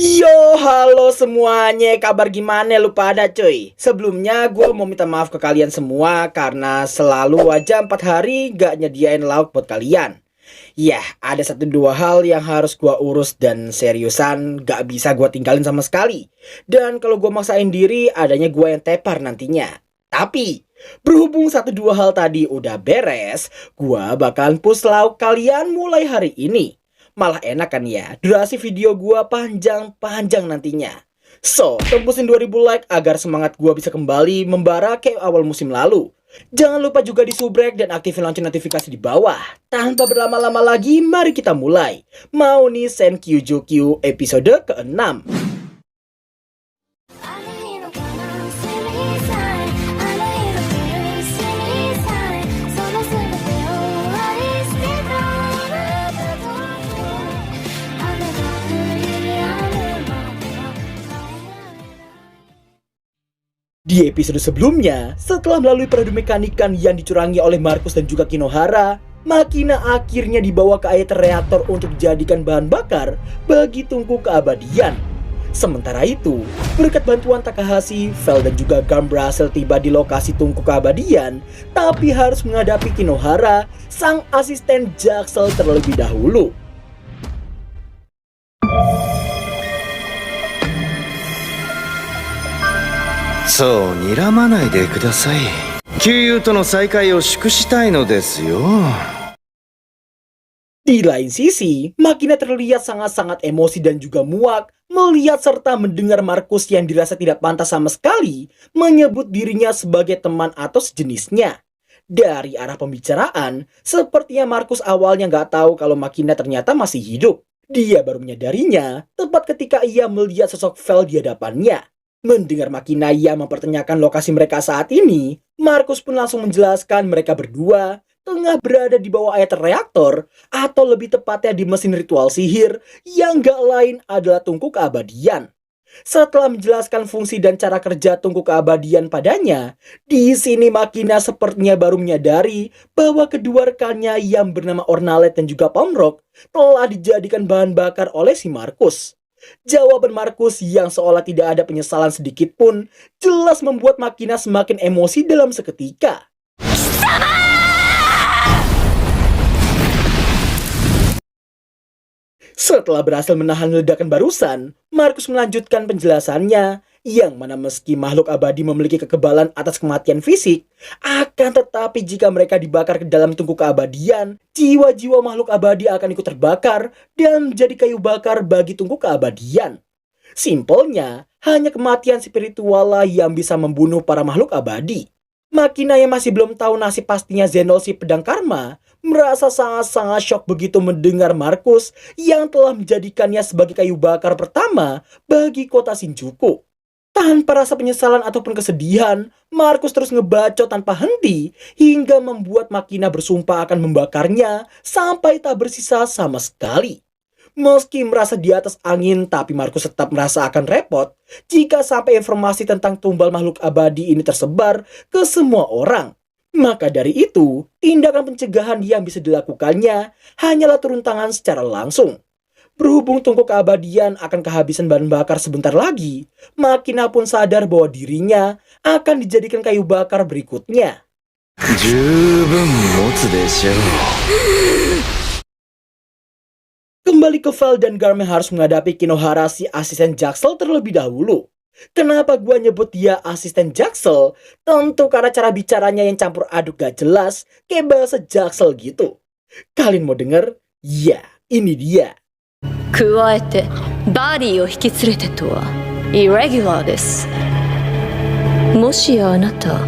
Yo, halo semuanya, kabar gimana lu pada cuy? Sebelumnya gue mau minta maaf ke kalian semua karena selalu aja 4 hari gak nyediain lauk buat kalian. Yah, ada satu dua hal yang harus gue urus dan seriusan gak bisa gue tinggalin sama sekali. Dan kalau gue maksain diri, adanya gue yang tepar nantinya. Tapi, berhubung satu dua hal tadi udah beres, gue bakalan push lauk kalian mulai hari ini. Malah enak kan ya, durasi video gua panjang-panjang nantinya. So, tembusin 2000 like agar semangat gua bisa kembali membara kayak awal musim lalu. Jangan lupa juga di subrek dan aktifin lonceng notifikasi di bawah. Tanpa berlama-lama lagi, mari kita mulai. Mau nih Senkyuju episode ke-6. Di episode sebelumnya, setelah melalui peredumekanikan yang dicurangi oleh Markus dan juga Kinohara, Makina akhirnya dibawa ke air reaktor untuk dijadikan bahan bakar bagi tungku keabadian. Sementara itu, berkat bantuan Takahashi, Vel dan juga Garm berhasil tiba di lokasi tungku keabadian, tapi harus menghadapi Kinohara, sang asisten Jaksel terlebih dahulu. So, 睨まないでください。旧友との再会を祝したいのですよ。 Di lain sisi, Makina terlihat sangat-sangat emosi dan juga muak melihat serta mendengar Markus yang dirasa tidak pantas sama sekali menyebut dirinya sebagai teman atau sejenisnya. Dari arah pembicaraan, sepertinya Markus awalnya nggak tahu kalau Makina ternyata masih hidup. Dia baru menyadarinya tepat ketika ia melihat sosok Vel di hadapannya. Mendengar Makina yang mempertanyakan lokasi mereka saat ini, Markus pun langsung menjelaskan mereka berdua tengah berada di bawah air reaktor, atau lebih tepatnya di mesin ritual sihir yang gak lain adalah tungku keabadian. Setelah menjelaskan fungsi dan cara kerja tungku keabadian padanya, di sini Makina sepertinya baru menyadari bahwa kedua rekannya yang bernama Ornalet dan juga Pomrok telah dijadikan bahan bakar oleh si Markus. Jawaban Markus yang seolah tidak ada penyesalan sedikit pun jelas membuat Makina semakin emosi dalam seketika. Setelah berhasil menahan ledakan barusan, Markus melanjutkan penjelasannya, yang mana meski makhluk abadi memiliki kekebalan atas kematian fisik, akan tetapi jika mereka dibakar ke dalam tungku keabadian, jiwa-jiwa makhluk abadi akan ikut terbakar dan menjadi kayu bakar bagi tungku keabadian. Simpelnya, hanya kematian spiritual lah yang bisa membunuh para makhluk abadi. Makina yang masih belum tahu nasib pastinya Zenol si pedang karma, merasa sangat-sangat syok begitu mendengar Markus yang telah menjadikannya sebagai kayu bakar pertama bagi kota Shinjuku. Tanpa rasa penyesalan ataupun kesedihan, Markus terus ngebacot tanpa henti hingga membuat Makina bersumpah akan membakarnya sampai tak bersisa sama sekali. Meski merasa di atas angin, tapi Markus tetap merasa akan repot jika sampai informasi tentang tumbal makhluk abadi ini tersebar ke semua orang. Maka dari itu, tindakan pencegahan yang bisa dilakukannya hanyalah turun tangan secara langsung. Berhubung tungku keabadian akan kehabisan bahan bakar sebentar lagi, Makina pun sadar bahwa dirinya akan dijadikan kayu bakar berikutnya. 十分持つでしょう。 Kembali ke Vel dan Garm yang harus menghadapi Kinohara si asisten Jaksel terlebih dahulu. Kenapa gua nyebut dia asisten Jaksel? Tentu karena cara bicaranya yang campur aduk gak jelas, kayak bahasa Jaksel gitu. Kalian mau denger? Ya, ini dia. 加えてバディを引き連れてとはイレギュラーです。もしやあなた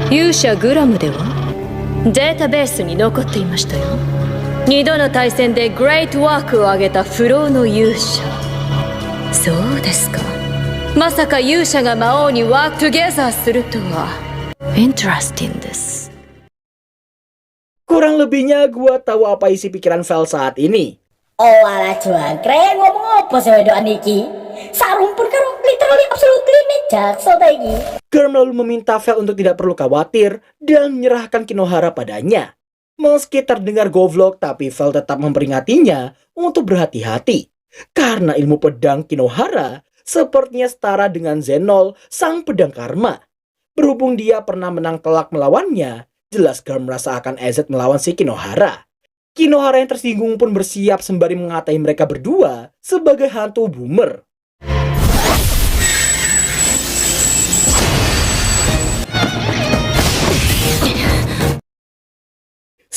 勇者グラムではデータベースに残っていましたよ。2度の対戦でグレートワークを挙げた不老の勇者。そうですか。まさか勇者が魔王にワークトゥゲザーするとは。Interesting です。 Kurang lebihnya gua tahu apa isi pikiran Vel saat ini. Oh alah jangkrik ngomong apa sih wedokan iki? Sarumpun karo literally absolutely nih Jaksel ta iki. Garm lalu meminta Vel untuk tidak perlu khawatir dan menyerahkan Kinohara padanya. Meski terdengar goblok, tapi Vel tetap memperingatinya untuk berhati-hati. Karena ilmu pedang Kinohara sepertinya setara dengan Zenol, sang pedang karma. Berhubung dia pernah menang telak melawannya, jelas Garm merasa akan EZ melawan si Kinohara. Kinohara yang tersinggung pun bersiap sembari mengatai mereka berdua sebagai hantu boomer.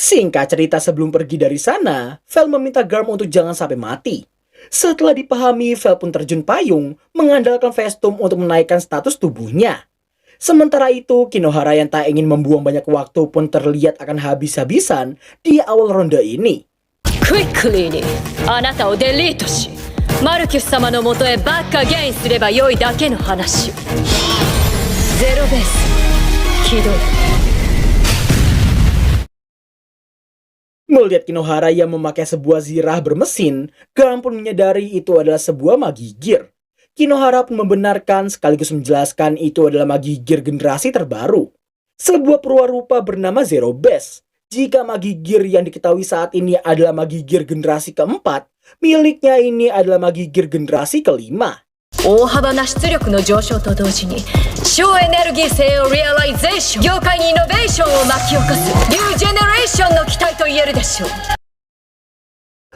Singkat cerita, sebelum pergi dari sana, Vel meminta Garm untuk jangan sampai mati. Setelah dipahami, Vel pun terjun payung, mengandalkan Vestum untuk menaikkan status tubuhnya. Sementara itu, Kinohara yang tak ingin membuang banyak waktu pun terlihat akan habis-habisan di awal ronde ini. クイックリーにあなたをデリートしマルキュス様のもとへバッカゲインすれば良いだけの話。ゼロベース起動。 Melihat Kinohara yang memakai sebuah zirah bermesin, Garm pun menyadari itu adalah sebuah magi gear. Kinohara pun membenarkan sekaligus menjelaskan itu adalah magi gear generasi terbaru. Sebuah perwarupa bernama Zero Base. Jika magi gear yang diketahui saat ini adalah magi gear generasi keempat, miliknya ini adalah magi gear generasi kelima. 大幅な出力の上昇と同時に省エネルギー性をリアライゼーション、業界にイノベーションを巻き起こすニュージェネレーションの期待と言えるでしょう。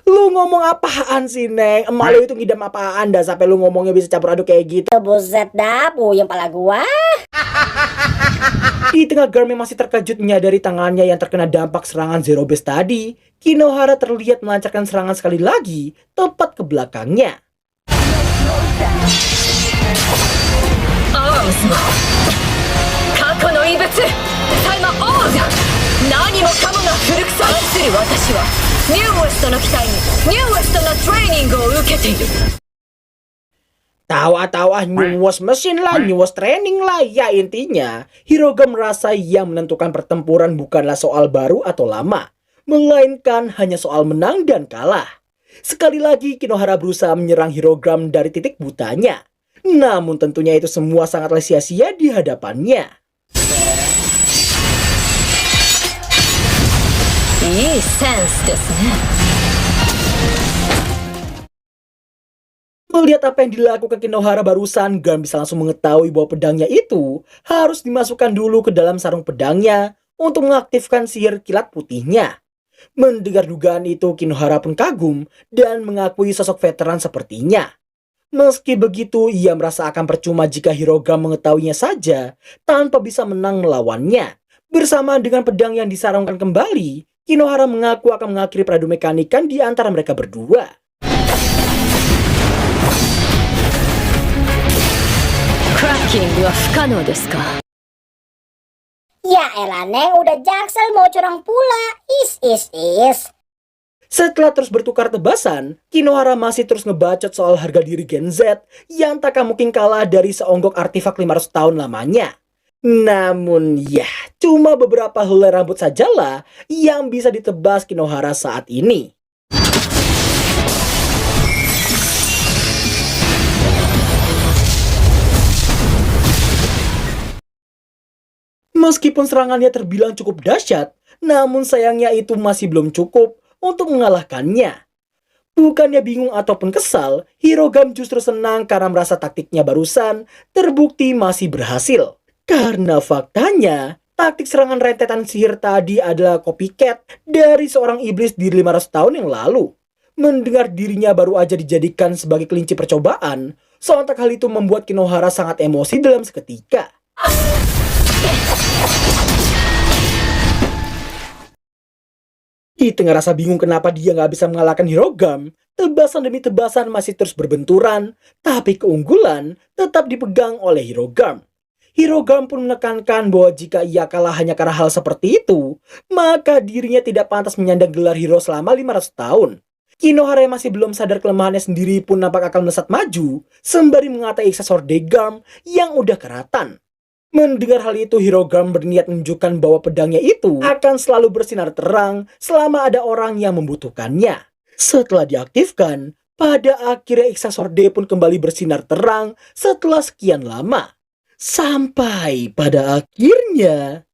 Lu ngomong apaan sih, Neng? Emak lu itu ngidam apaan dah sampai lu ngomongnya bisa campur aduk kayak gitu? Buset dah, puyeng pala gua. Di tengah Garm yang masih terkejut menyadari tangannya yang terkena dampak serangan Zero Base tadi, Kinohara terlihat melancarkan serangan sekali lagi tepat ke belakangnya. アームスの過去の遺物タイマーオーダー何もかもが古臭いする私はニューウエストの期待にニューウエストのトレーニングを受けている。 Tawa-tawa nyuwas mesin lah, nyuwas training lah. Ya intinya, Hiroga merasa yang menentukan pertempuran bukanlah soal baru atau lama, melainkan hanya soal menang dan kalah. Sekali lagi Kinohara berusaha menyerang Hirogram dari titik butanya. Namun tentunya itu semua sangatlah sia-sia di hadapannya. いいセンスですね。 Melihat apa yang dilakukan Kinohara barusan, Garm bisa langsung mengetahui bahwa pedangnya itu harus dimasukkan dulu ke dalam sarung pedangnya untuk mengaktifkan sihir kilat putihnya. Mendengar dugaan itu, Kinohara pun kagum dan mengakui sosok veteran sepertinya. Meski begitu, ia merasa akan percuma jika Hiroga mengetahuinya saja tanpa bisa menang melawannya. Bersama dengan pedang yang disarungkan kembali, Kinohara mengaku akan mengakhiri peradu mekanikan di antara mereka berdua. Cracking は不可能ですか。 Ya elah Neng, udah Jaksel mau curang pula. Is. Setelah terus bertukar tebasan, Kinohara masih terus ngebacot soal harga diri Gen Z yang tak mungkin kalah dari seonggok artefak 500 tahun lamanya. Namun ya, cuma beberapa helai rambut sajalah yang bisa ditebas Kinohara saat ini. Meskipun serangannya terbilang cukup dahsyat, namun sayangnya itu masih belum cukup untuk mengalahkannya. Bukannya bingung ataupun kesal, Hirogam justru senang karena merasa taktiknya barusan terbukti masih berhasil. Karena faktanya, taktik serangan rentetan sihir tadi adalah copycat dari seorang iblis di 500 tahun yang lalu. Mendengar dirinya baru aja dijadikan sebagai kelinci percobaan, sontak hal itu membuat Kinohara sangat emosi dalam seketika. Di tengah rasa bingung kenapa dia nggak bisa mengalahkan Hirogam, tebasan demi tebasan masih terus berbenturan, tapi keunggulan tetap dipegang oleh Hirogam. Hirogam pun menekankan bahwa jika ia kalah hanya karena hal seperti itu, maka dirinya tidak pantas menyandang gelar hero selama 500 tahun. Kinohara yang masih belum sadar kelemahannya sendiri pun nampak akan melesat maju, sembari mengatai Ixasorde Garm yang udah keratan. Mendengar hal itu, Hirogam berniat menunjukkan bahwa pedangnya itu akan selalu bersinar terang selama ada orang yang membutuhkannya. Setelah diaktifkan, pada akhirnya Ixasorde pun kembali bersinar terang setelah sekian lama. Sampai pada akhirnya...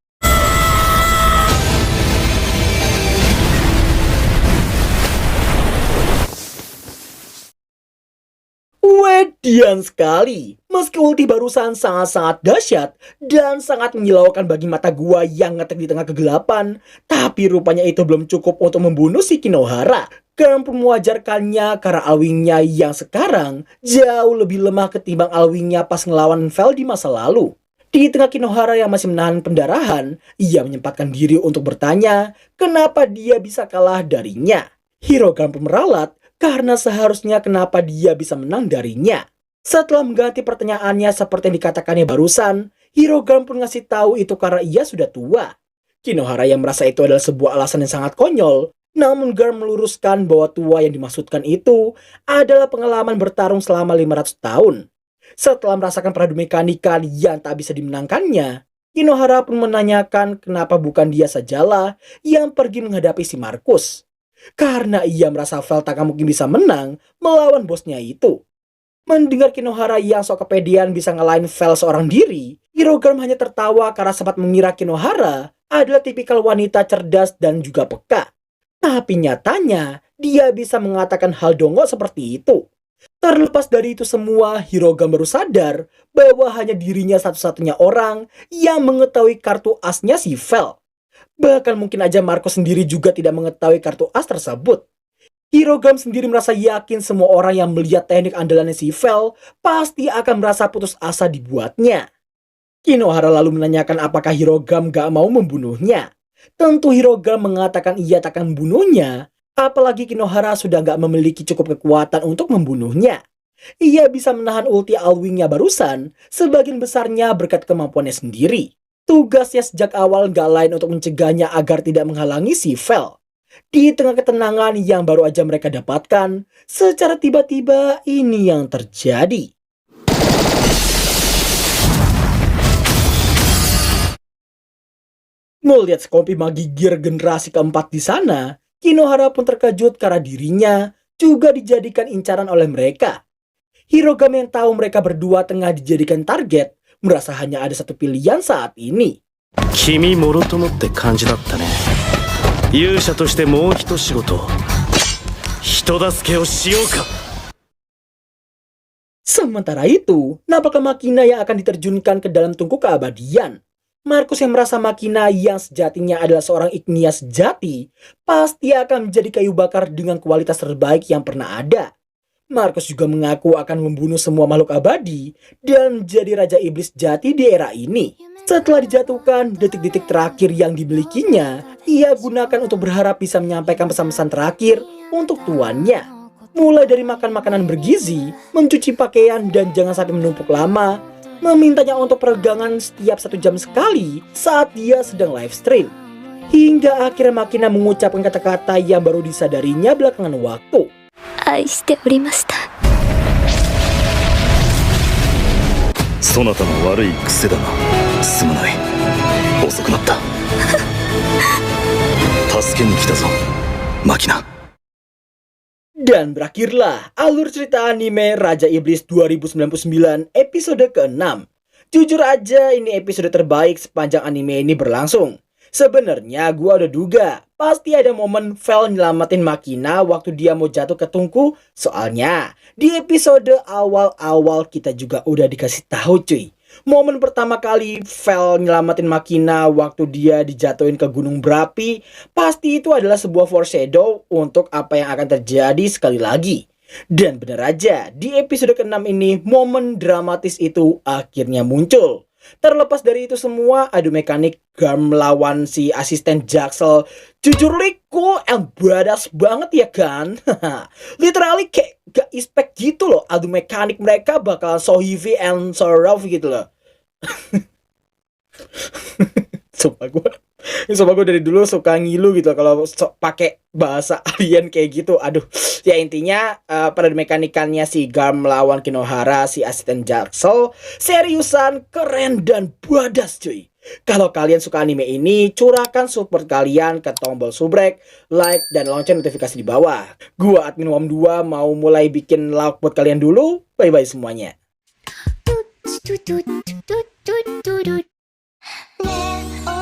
Wedian sekali. Meski ulti barusan sangat-sangat dahsyat dan sangat menyilaukan bagi mata gua yang ngetek di tengah kegelapan, tapi rupanya itu belum cukup untuk membunuh si Kinohara. Garm pun mewajarkannya karena Alwingnya yang sekarang jauh lebih lemah ketimbang Alwingnya pas ngelawan Vel di masa lalu. Di tengah Kinohara yang masih menahan pendarahan, ia menyempatkan diri untuk bertanya kenapa dia bisa kalah darinya. Hirogan pun meralat karena seharusnya kenapa dia bisa menang darinya. Setelah mengganti pertanyaannya seperti yang dikatakannya barusan, Hirogan pun ngasih tahu itu karena ia sudah tua. Kinohara yang merasa itu adalah sebuah alasan yang sangat konyol, namun Garm meluruskan bahwa tua yang dimaksudkan itu adalah pengalaman bertarung selama 500 tahun. Setelah merasakan peradu mekanika yang tak bisa dimenangkannya, Kinohara pun menanyakan kenapa bukan dia sajalah yang pergi menghadapi si Markus. Karena ia merasa Vel tak mungkin bisa menang melawan bosnya itu. Mendengar Kinohara yang sok kepedean bisa ngalahin Vel seorang diri, Hirogarm hanya tertawa karena sempat mengira Kinohara adalah tipikal wanita cerdas dan juga peka. Tapi nyatanya, dia bisa mengatakan hal dongo seperti itu. Terlepas dari itu semua, Hirogarm baru sadar bahwa hanya dirinya satu-satunya orang yang mengetahui kartu asnya si Vel. Bahkan mungkin aja Markus sendiri juga tidak mengetahui kartu as tersebut. Hirogarm sendiri merasa yakin semua orang yang melihat teknik andalannya si Vel pasti akan merasa putus asa dibuatnya. Kinohara lalu menanyakan apakah Hirogarm gak mau membunuhnya. Tentu Hirogarm mengatakan ia tak akan membunuhnya, apalagi Kinohara sudah gak memiliki cukup kekuatan untuk membunuhnya. Ia bisa menahan ulti Alwingnya barusan, sebagian besarnya berkat kemampuannya sendiri. Tugasnya sejak awal gak lain untuk mencegahnya agar tidak menghalangi si Vel. Di tengah ketenangan yang baru aja mereka dapatkan, secara tiba-tiba ini yang terjadi. Melihat sekompi magi gear generasi keempat di sana, Kinohara pun terkejut karena dirinya juga dijadikan incaran oleh mereka. Hirogarm yang tahu mereka berdua tengah dijadikan target, merasa hanya ada satu pilihan saat ini. 君もろともって感じだったね。勇者としてもう一仕事、人助けをしようか。 Sementara itu, nampaknya Makina yang akan diterjunkan ke dalam tungku keabadian. Markus yang merasa Makina yang sejatinya adalah seorang Ignia sejati, pasti akan menjadi kayu bakar dengan kualitas terbaik yang pernah ada. Markus juga mengaku akan membunuh semua makhluk abadi dan menjadi Raja Iblis jati di era ini. Setelah dijatuhkan, detik-detik terakhir yang dimilikinya, ia gunakan untuk berharap bisa menyampaikan pesan-pesan terakhir untuk tuannya. Mulai dari makan makanan bergizi, mencuci pakaian dan jangan sampai menumpuk lama, memintanya untuk peregangan setiap 1 jam sekali saat dia sedang live stream. Hingga akhirnya Makina mengucapkan kata-kata yang baru disadarinya belakangan waktu. 愛しておりました。そなたの悪い癖だな。すまない。遅くなった。助けに来たぞ、マキナ。 Dan berakhirlah alur cerita anime Raja Iblis 2099 episode ke-6. Jujur aja ini episode terbaik sepanjang anime ini berlangsung. Sebenarnya gua udah duga pasti ada momen Vel nyelamatin Makina waktu dia mau jatuh ke tungku. Soalnya di episode awal-awal kita juga udah dikasih tahu cuy. Momen pertama kali Vel nyelamatin Makina waktu dia dijatuhin ke gunung berapi, pasti itu adalah sebuah foreshadow untuk apa yang akan terjadi sekali lagi. Dan benar aja, di episode ke-6 ini momen dramatis itu akhirnya muncul. Terlepas dari itu semua, adu mekanik Garm melawan si asisten Jaxel jujur cool and badass banget ya kan. Literally kayak gak expect gitu loh, adu mekanik mereka bakal so heavy and so rough gitu loh. Sumpah gue dari dulu suka ngilu gitu kalau pakai bahasa alien kayak gitu. Aduh, ya intinya pada mekanikannya si Garm melawan Kinohara, si asisten Jaxel, seriusan keren dan badass cuy. Kalau kalian suka anime ini, curahkan support kalian ke tombol subrek, like, dan lonceng notifikasi di bawah. Gua admin WAM2 mau mulai bikin lauk buat kalian dulu. Bye-bye semuanya. Ne